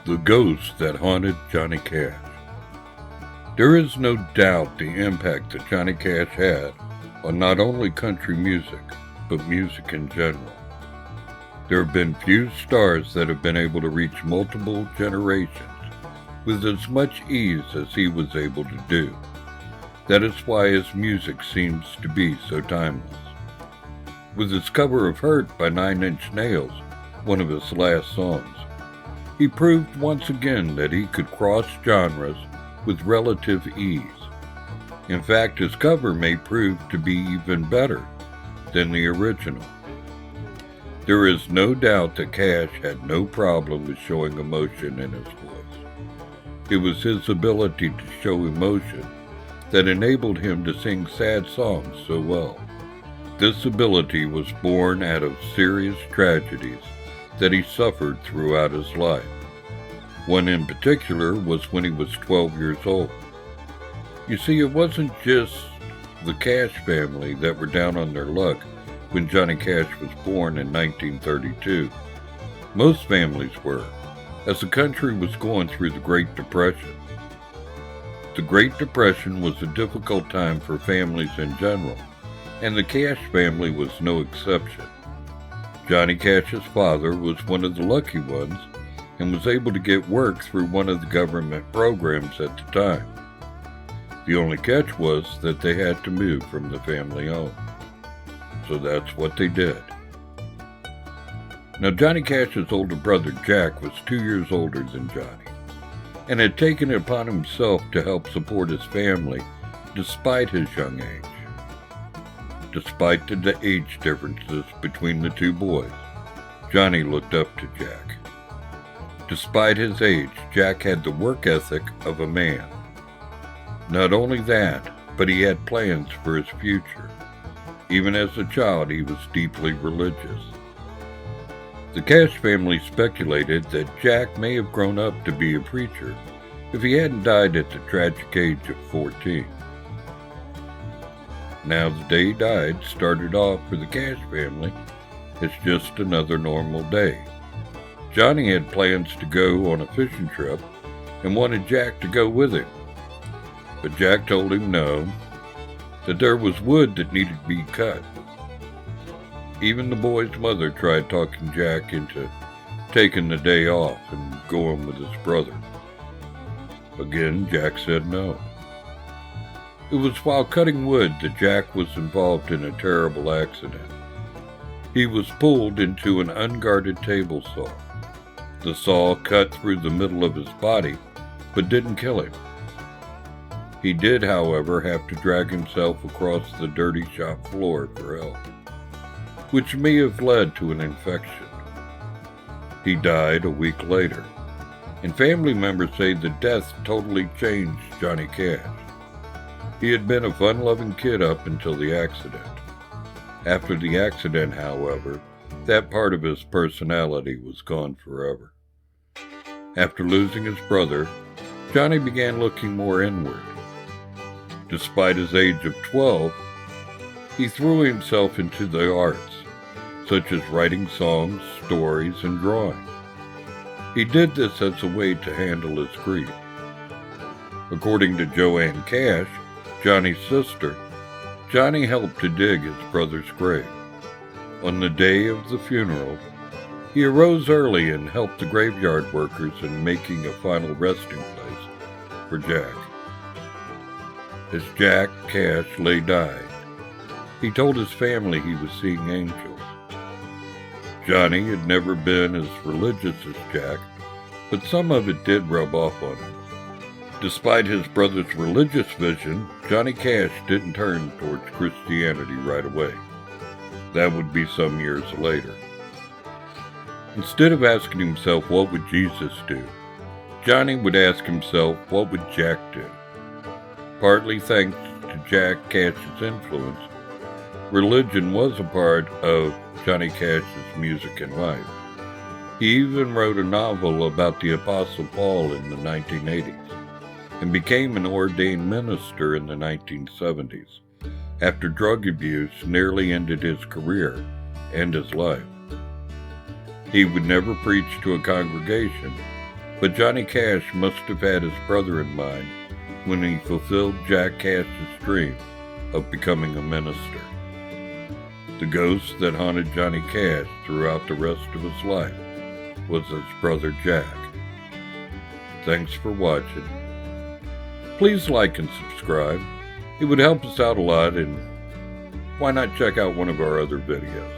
The Ghost That Haunted Johnny Cash. There is no doubt the impact that Johnny Cash had on not only country music, but music in general. There have been few stars that have been able to reach multiple generations with as much ease as he was able to do. That is why his music seems to be so timeless. With his cover of Hurt by Nine Inch Nails, one of his last songs, he proved once again that he could cross genres with relative ease. In fact, his cover may prove to be even better than the original. There is no doubt that Cash had no problem with showing emotion in his voice. It was his ability to show emotion that enabled him to sing sad songs so well. This ability was born out of serious tragedies that he suffered throughout his life. One in particular was when he was 12 years old. You see, it wasn't just the Cash family that were down on their luck when Johnny Cash was born in 1932. Most families were, as the country was going through the Great Depression. The Great Depression was a difficult time for families in general, and the Cash family was no exception. Johnny Cash's father was one of the lucky ones and was able to get work through one of the government programs at the time. The only catch was that they had to move from the family home. So that's what they did. Now, Johnny Cash's older brother Jack was 2 years older than Johnny, and had taken it upon himself to help support his family despite his young age. Despite the age differences between the two boys, Johnny looked up to Jack. Despite his age, Jack had the work ethic of a man. Not only that, but he had plans for his future. Even as a child, he was deeply religious. The Cash family speculated that Jack may have grown up to be a preacher if he hadn't died at the tragic age of 14. Now, the day he died started off for the Cash family as just another normal day. Johnny had plans to go on a fishing trip and wanted Jack to go with him. But Jack told him no, that there was wood that needed to be cut. Even the boy's mother tried talking Jack into taking the day off and going with his brother. Again, Jack said no. It was while cutting wood that Jack was involved in a terrible accident. He was pulled into an unguarded table saw. The saw cut through the middle of his body, but didn't kill him. He did, however, have to drag himself across the dirty shop floor for help, which may have led to an infection. He died a week later, and family members say the death totally changed Johnny Cash. He had been a fun-loving kid up until the accident. After the accident, however, that part of his personality was gone forever. After losing his brother, Johnny began looking more inward. Despite his age of 12, he threw himself into the arts, such as writing songs, stories, and drawing. He did this as a way to handle his grief. According to Joanne Cash, Johnny's sister, Johnny helped to dig his brother's grave. On the day of the funeral, he arose early and helped the graveyard workers in making a final resting place for Jack. As Jack Cash lay dying, he told his family he was seeing angels. Johnny had never been as religious as Jack, but some of it did rub off on him. Despite his brother's religious vision, Johnny Cash didn't turn towards Christianity right away. That would be some years later. Instead of asking himself, what would Jesus do? Johnny would ask himself, what would Jack do? Partly thanks to Jack Cash's influence, religion was a part of Johnny Cash's music and life. He even wrote a novel about the Apostle Paul in the 1980s and became an ordained minister in the 1970s after drug abuse nearly ended his career and his life. He would never preach to a congregation, but Johnny Cash must have had his brother in mind when he fulfilled Jack Cash's dream of becoming a minister. The ghost that haunted Johnny Cash throughout the rest of his life was his brother Jack. Thanks for watching. Please like and subscribe. It would help us out a lot, and why not check out one of our other videos?